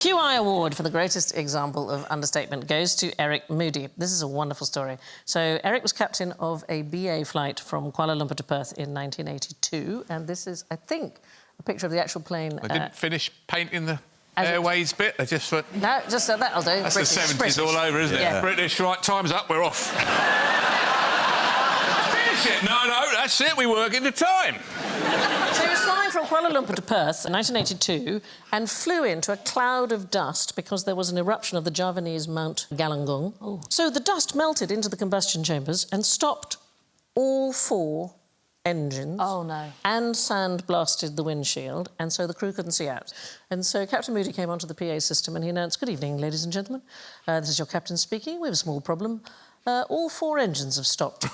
QI Award for the greatest example of understatement goes to Eric Moody. This is a wonderful story. So Eric was captain of a BA flight from Kuala Lumpur to Perth in 1982, and this is, I think, a picture of the actual plane. They didn't finish painting the airways bit. They just went... No, just that'll do. That's British, the 70s British. all over, isn't it? Yeah. British, right, time's up, we're off. Finish it. No, that's it, we work into time. So he was flying from Kuala Lumpur to Perth in 1982 and flew into a cloud of dust because there was an eruption of the Javanese Mount Galunggung. Oh. So the dust melted into the combustion chambers and stopped all 4 engines. Oh, no. And sand blasted the windshield, and so the crew couldn't see out. And so Captain Moody came onto the PA system and he announced, "Good evening, ladies and gentlemen. This is your captain speaking. We have a small problem. All 4 engines have stopped.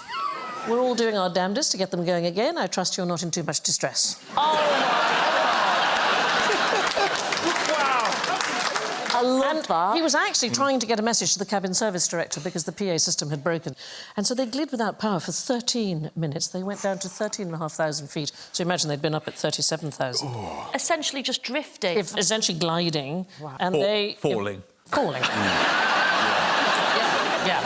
We're all doing our damnedest to get them going again. I trust you're not in too much distress." Oh, I love that. He was actually trying to get a message to the cabin service director because the PA system had broken. And so they glid without power for 13 minutes. They went down to 13,500 feet. So imagine they'd been up at 37,000. Oh. Essentially just drifting. Essentially gliding. Wow. And Falling. Falling. Yeah.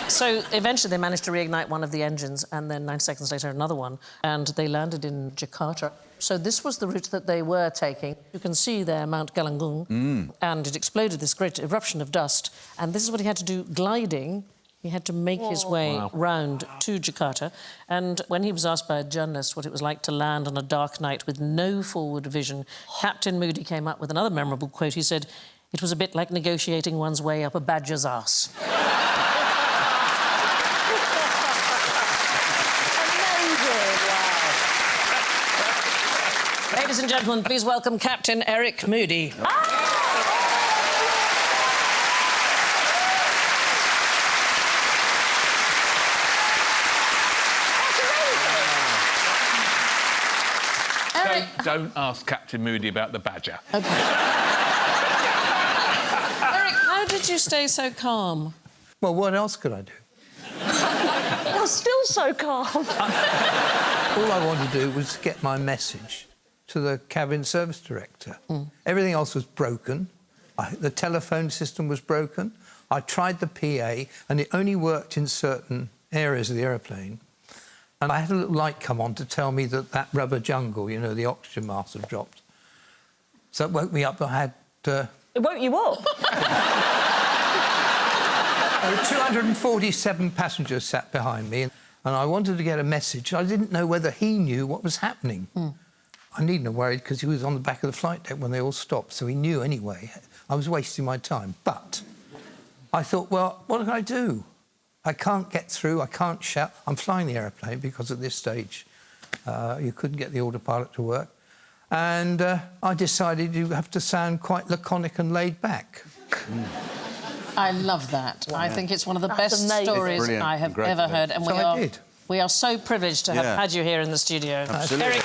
So eventually they managed to reignite one of the engines, and then 9 seconds later another one, and they landed in Jakarta. So this was the route that they were taking. You can see there Mount Galunggung, and it exploded, this great eruption of dust, and this is what he had to do, gliding. He had to make his way round to Jakarta, and when he was asked by a journalist what it was like to land on a dark night with no forward vision, Captain Moody came up with another memorable quote. He said, "It was a bit like negotiating one's way up a badger's arse." Ladies and gentlemen, please welcome Captain Eric Moody. Eric... Don't ask Captain Moody about the badger. OK. Eric, how did you stay so calm? Well, what else could I do? You're still so calm. All I wanted to do was get my message to the cabin service director. Everything else was broken. The telephone system was broken. I tried the PA, and it only worked in certain areas of the aeroplane. And I had a little light come on to tell me that rubber jungle, you know, the oxygen mask had dropped. So it woke me up that I had... It woke you up? There were 247 passengers sat behind me, and I wanted to get a message. I didn't know whether he knew what was happening. I needn't have worried because he was on the back of the flight deck when they all stopped, so he knew anyway. I was wasting my time. But I thought, well, what can I do? I can't get through, I can't shout. I'm flying the aeroplane because at this stage you couldn't get the autopilot to work. And I decided you have to sound quite laconic and laid back. I love that. Wow. I think it's one of the best stories I have ever heard. And so I did. We are so privileged to have had you here in the studio. Absolutely. Eric.